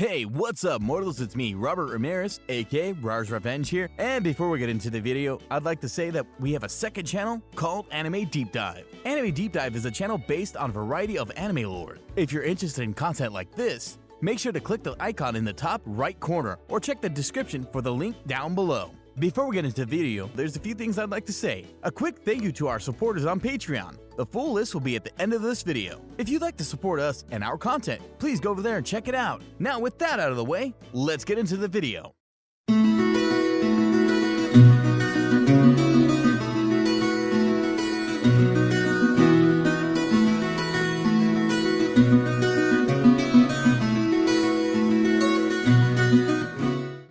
Hey, what's up, mortals? It's me, Robert Ramirez, aka Rarzrevenge here. And before we get into the video, I'd like to say that we have a second channel called Anime Deep Dive. Anime Deep Dive is a channel based on a variety of anime lore. If you're interested in content like this, make sure to click the icon in the top right corner or check the description for the link down below. Before we get into the video, there's a few things I'd like to say. A quick thank you to our supporters on Patreon. The full list will be at the end of this video. If you'd like to support us and our content, please go over there and check it out. Now with that out of the way, let's get into the video.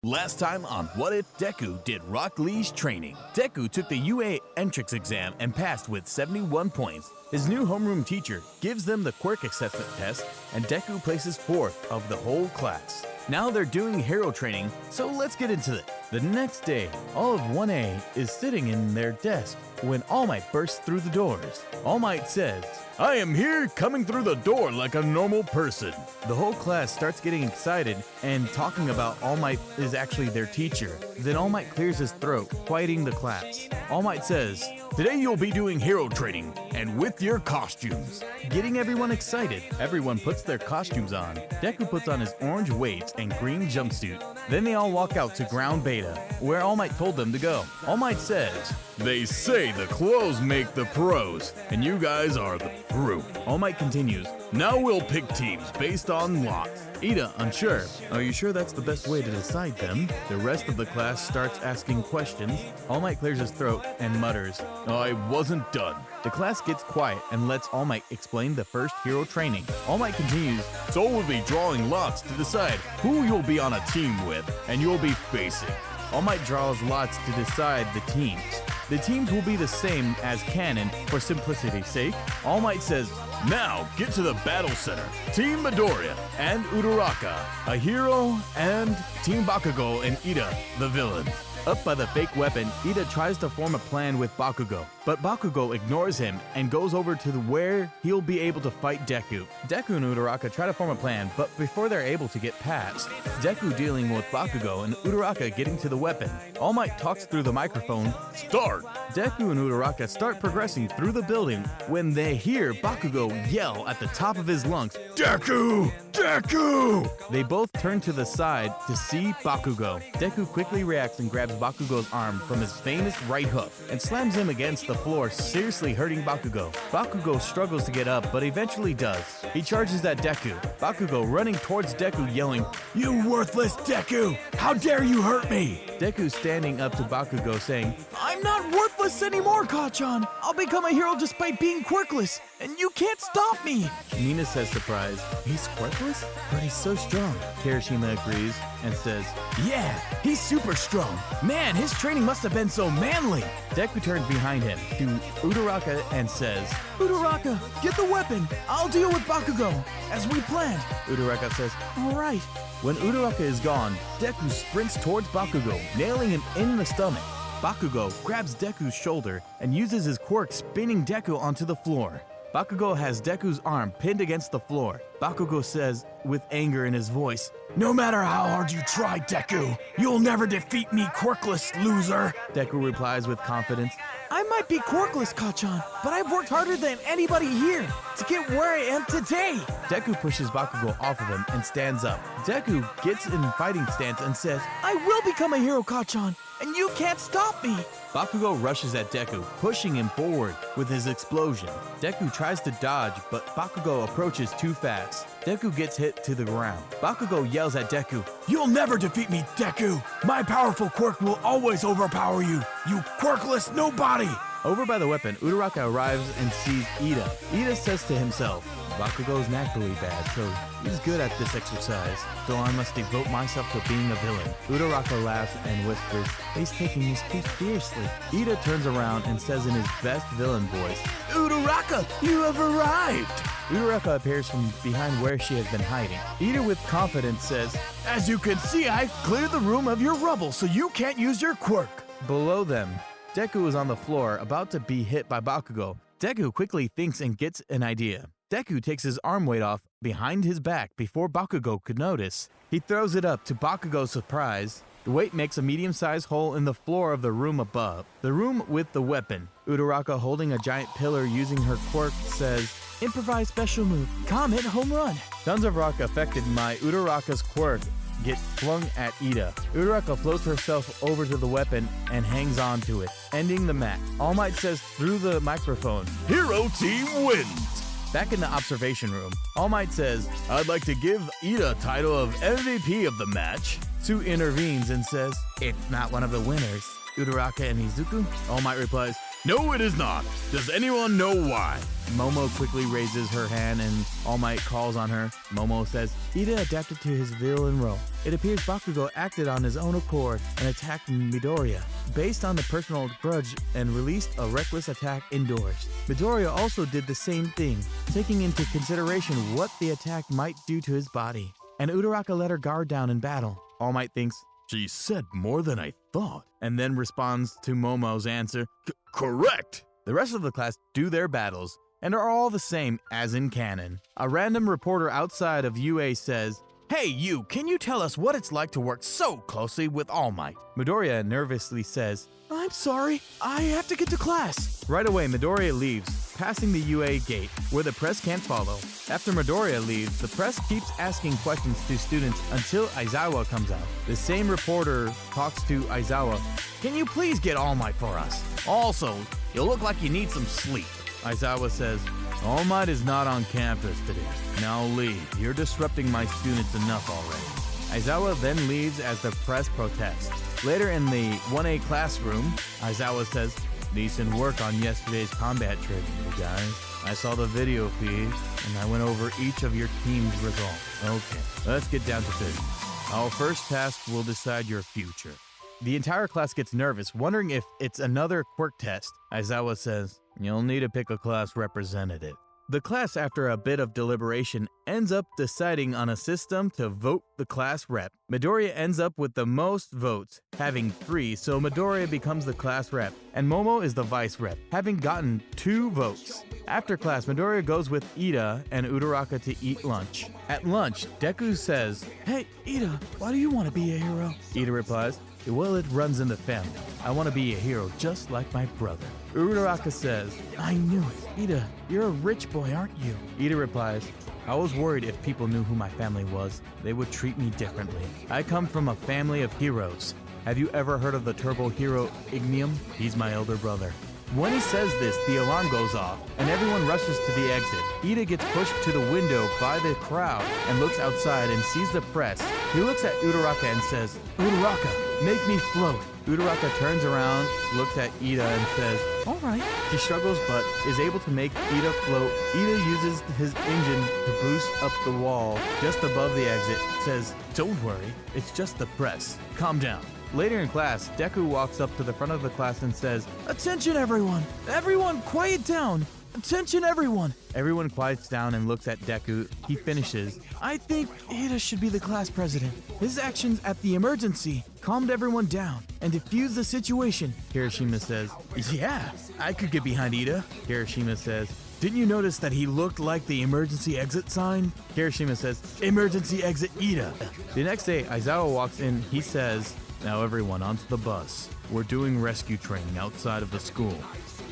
Last time on What If Deku did Rock Lee's training. Deku took the UA entrance exam and passed with 71 points. His new homeroom teacher gives them the quirk assessment test, and Deku places 4th of the whole class. Now they're doing hero training, so let's get into it. The next day, all of 1A is sitting in their desk when All Might bursts through the doors. All Might says, "I am here coming through the door like a normal person." The whole class starts getting excited and talking about All Might is actually their teacher. Then All Might clears his throat, quieting the class. All Might says, "Today you'll be doing hero training, and with your costumes." Getting everyone excited, everyone puts their costumes on. Deku puts on his orange weights and green jumpsuit. Then they all walk out to Ground Beta, where All Might told them to go. All Might says, "They say the clothes make the pros, and you guys are the proof." All Might continues, "Now we'll pick teams based on lots." Ida, unsure, "Are you sure that's the best way to decide them?" The rest of the class starts asking questions. All Might clears his throat and mutters, "I wasn't done." The class gets quiet and lets All Might explain the first hero training. All Might continues, "So we'll be drawing lots to decide who you'll be on a team with and you'll be facing." All Might draws lots to decide the teams. The teams will be the same as canon for simplicity's sake. All Might says, "Now get to the battle center. Team Midoriya and Uraraka, a hero, and Team Bakugo and Ida, the villain." Up by the fake weapon, Ida tries to form a plan with Bakugo, but Bakugo ignores him and goes over to where he'll be able to fight Deku. Deku and Uraraka try to form a plan, but before they're able to get past, Deku dealing with Bakugo and Uraraka getting to the weapon. All Might talks through the microphone, "Start!" Deku and Uraraka start progressing through the building when they hear Bakugo yell at the top of his lungs, "Deku! Deku!" They both turn to the side to see Bakugo. Deku quickly reacts and grabs Bakugo's arm from his famous right hook and slams him against the floor, seriously hurting Bakugo. Bakugo struggles to get up, but eventually does. He charges at Deku. Bakugo running towards Deku yelling, "You worthless Deku! How dare you hurt me!" Deku standing up to Bakugo saying, "I'm not worthless anymore, Kachan! I'll become a hero just by being quirkless, and you can't stop me!" Nina says surprised, "He's quirkless? But he's so strong." Kirishima agrees and says, "Yeah, he's super strong. Man, his training must have been so manly." Deku turns behind him to Uraraka and says, "Uraraka, get the weapon. I'll deal with Bakugo, as we planned." Uraraka says, "All right." When Uraraka is gone, Deku sprints towards Bakugo, nailing him in the stomach. Bakugo grabs Deku's shoulder and uses his quirk, spinning Deku onto the floor. Bakugo has Deku's arm pinned against the floor. Bakugo says, with anger in his voice, "No matter how hard you try, Deku, you'll never defeat me, quirkless loser." Deku replies with confidence, "I might be quirkless, Kachan, but I've worked harder than anybody here to get where I am today." Deku pushes Bakugo off of him and stands up. Deku gets in fighting stance and says, "I will become a hero, Kachan, and you can't stop me." Bakugo rushes at Deku, pushing him forward with his explosion. Deku tries to dodge, but Bakugo approaches too fast. Deku gets hit to the ground. Bakugo yells at Deku, "You'll never defeat me, Deku! My powerful quirk will always overpower you, you quirkless nobody!" Over by the weapon, Uraraka arrives and sees Ida. Ida says to himself, "Bakugo's naturally bad, so he's good at this exercise, so I must devote myself to being a villain." Uraraka laughs and whispers, "He's taking this too seriously." Ida turns around and says in his best villain voice, "Uraraka, you have arrived!" Uraraka appears from behind where she has been hiding. Ida with confidence says, "As you can see, I've cleared the room of your rubble, so you can't use your quirk." Below them, Deku is on the floor, about to be hit by Bakugo. Deku quickly thinks and gets an idea. Deku takes his arm weight off behind his back before Bakugo could notice. He throws it up to Bakugo's surprise. The weight makes a medium-sized hole in the floor of the room above. The room with the weapon. Uraraka, holding a giant pillar using her quirk, says, "Improvise special move, Comet Home Run." Tons of rock affected by Uraraka's quirk get flung at Ida. Uraraka floats herself over to the weapon and hangs on to it, ending the match. All Might says through the microphone, "Hero Team wins!" Back in the observation room, All Might says, "I'd like to give Ida title of MVP of the match." Sue intervenes and says, "It's not one of the winners, Uraraka and Izuku." All Might replies, "No, it is not. Does anyone know why?" Momo quickly raises her hand and All Might calls on her. Momo says, "Ida adapted to his villain role. It appears Bakugo acted on his own accord and attacked Midoriya based on the personal grudge and released a reckless attack indoors. Midoriya also did the same thing, taking into consideration what the attack might do to his body. And Uraraka let her guard down in battle." All Might thinks, "She said more than I thought," and then responds to Momo's answer, "Correct!" The rest of the class do their battles, and are all the same as in canon. A random reporter outside of UA says, "Hey you, can you tell us what it's like to work so closely with All Might?" Midoriya nervously says, "I'm sorry, I have to get to class." Right away, Midoriya leaves, passing the UA gate, where the press can't follow. After Midoriya leaves, the press keeps asking questions to students until Aizawa comes out. The same reporter talks to Aizawa, "Can you please get All Might for us? Also, you look like you need some sleep." Aizawa says, "All Might is not on campus today. Now leave. You're disrupting my students enough already." Aizawa then leaves as the press protests. Later in the 1A classroom, Aizawa says, "Decent work on yesterday's combat training, you guys. I saw the video feed, and I went over each of your team's results. Okay, let's get down to business. Our first task will decide your future." The entire class gets nervous, wondering if it's another quirk test. Aizawa says, "You'll need to pick a class representative." The class, after a bit of deliberation, ends up deciding on a system to vote the class rep. Midoriya ends up with the most votes, having 3, so Midoriya becomes the class rep, and Momo is the vice rep, having gotten 2 votes. After class, Midoriya goes with Ida and Uraraka to eat lunch. At lunch, Deku says, "Hey, Ida, why do you want to be a hero?" Ida replies, "Well, it runs in the family. I want to be a hero just like my brother." Uraraka says, "I knew it. Ida, you're a rich boy, aren't you?" Ida replies, "I was worried if people knew who my family was, they would treat me differently. I come from a family of heroes. Have you ever heard of the turbo hero Ignium? He's my elder brother." When he says this, the alarm goes off, and everyone rushes to the exit. Ida gets pushed to the window by the crowd and looks outside and sees the press. He looks at Uraraka and says, "Uraraka, make me float." Uraraka turns around, looks at Ida and says, "All right." She struggles but is able to make Ida float. Ida uses his engine to boost up the wall just above the exit, says, "Don't worry, it's just the press. Calm down." Later in class, Deku walks up to the front of the class and says, "Attention everyone! Everyone quiet down! Attention everyone!" Everyone quiets down and looks at Deku. He finishes, "I think Ida should be the class president. His actions at the emergency calmed everyone down and diffused the situation." Kirishima says, "Yeah, I could get behind Ida." Kirishima says, "Didn't you notice that he looked like the emergency exit sign?" Kirishima says, "Emergency exit Ida." The next day, Aizawa walks in. He says, "Now everyone onto the bus. We're doing rescue training outside of the school."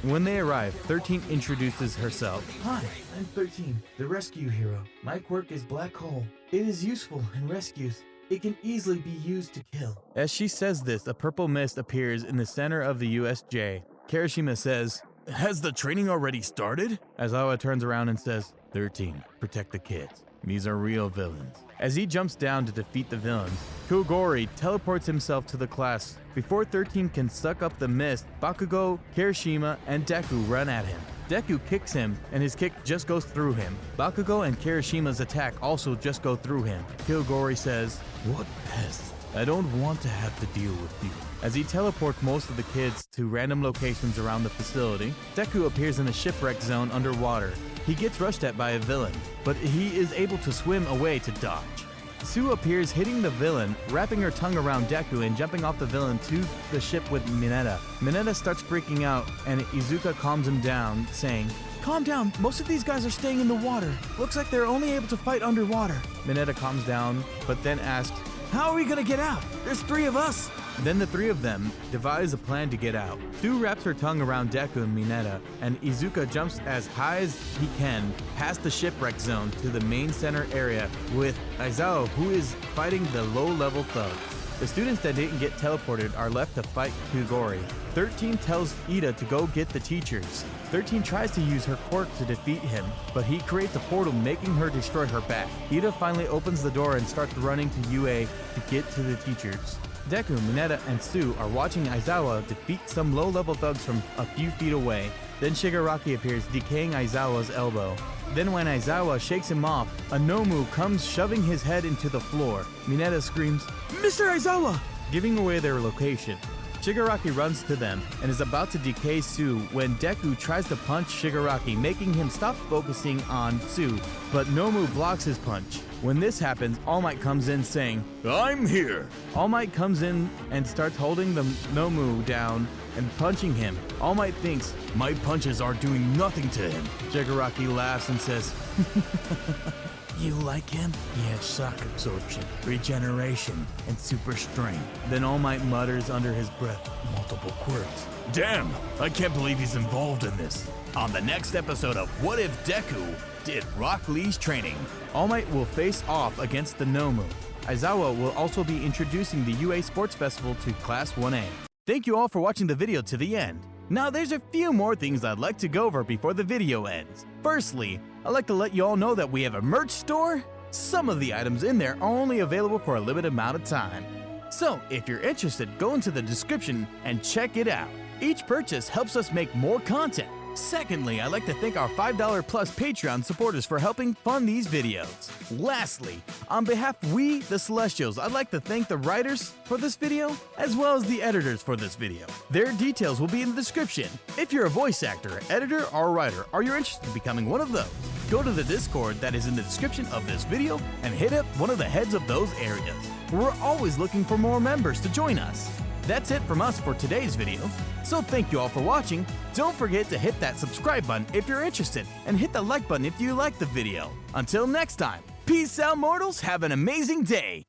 When they arrive, 13 introduces herself. "Hi, I'm 13, the rescue hero. My quirk is Black Hole. It is useful in rescues. It can easily be used to kill." As she says this, a purple mist appears in the center of the USJ. Kirishima says, "Has the training already started?" Aizawa turns around and says, 13, protect the kids. These are real villains." As he jumps down to defeat the villains, Kogori teleports himself to the class. Before 13 can suck up the mist, Bakugo, Kirishima, and Deku run at him. Deku kicks him, and his kick just goes through him. Bakugo and Kirishima's attack also just go through him. Kogori says, "What pests? I don't want to have to deal with you." As he teleports most of the kids to random locations around the facility, Deku appears in a shipwreck zone underwater. He gets rushed at by a villain, but he is able to swim away to dodge. Sue appears hitting the villain, wrapping her tongue around Deku and jumping off the villain to the ship with Mineta. Mineta starts freaking out, and Izuka calms him down, saying, calm down. Most of these guys are staying in the water. Looks like they're only able to fight underwater. Mineta calms down, but then asks, how are we gonna get out? There's 3 of us. Then the 3 of them devise a plan to get out. Sue wraps her tongue around Deku and Mineta, and Izuka jumps as high as he can past the shipwreck zone to the main center area with Aizawa, who is fighting the low-level thugs. The students that didn't get teleported are left to fight Kugori. 13 tells Ida to go get the teachers. 13 tries to use her quirk to defeat him, but he creates a portal making her destroy her back. Ida finally opens the door and starts running to UA to get to the teachers. Deku, Mineta, and Sue are watching Aizawa defeat some low-level thugs from a few feet away. Then Shigaraki appears, decaying Aizawa's elbow. Then when Aizawa shakes him off, a Nomu comes shoving his head into the floor. Mineta screams, Mr. Aizawa! Giving away their location. Shigaraki runs to them and is about to decay Sue when Deku tries to punch Shigaraki, making him stop focusing on Sue, but Nomu blocks his punch. When this happens, All Might comes in saying, I'm here! All Might comes in and starts holding the Nomu down and punching him. All Might thinks, my punches are doing nothing to him. Shigaraki laughs and says, you like him? He has shock absorption, regeneration, and super strength. Then All Might mutters under his breath, multiple quirks. Damn, I can't believe he's involved in this. On the next episode of What If Deku Did Rock Lee's Training, All Might will face off against the Nomu. Aizawa will also be introducing the UA Sports Festival to Class 1A. Thank you all for watching the video to the end. Now there's a few more things I'd like to go over before the video ends. Firstly, I'd like to let you all know that we have a merch store. Some of the items in there are only available for a limited amount of time. So if you're interested, go into the description and check it out. Each purchase helps us make more content. Secondly, I'd like to thank our $5 plus Patreon supporters for helping fund these videos. Lastly, on behalf of We the Celestials, I'd like to thank the writers for this video, as well as the editors for this video. Their details will be in the description. If you're a voice actor, editor, or writer, or you're interested in becoming one of those, go to the Discord that is in the description of this video and hit up one of the heads of those areas. We're always looking for more members to join us. That's it from us for today's video, so thank you all for watching. Don't forget to hit that subscribe button if you're interested, and hit the like button if you liked the video. Until next time, peace out mortals, have an amazing day!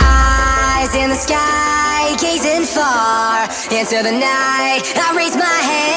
Eyes in the sky, gazing far into the night, I raise my hand.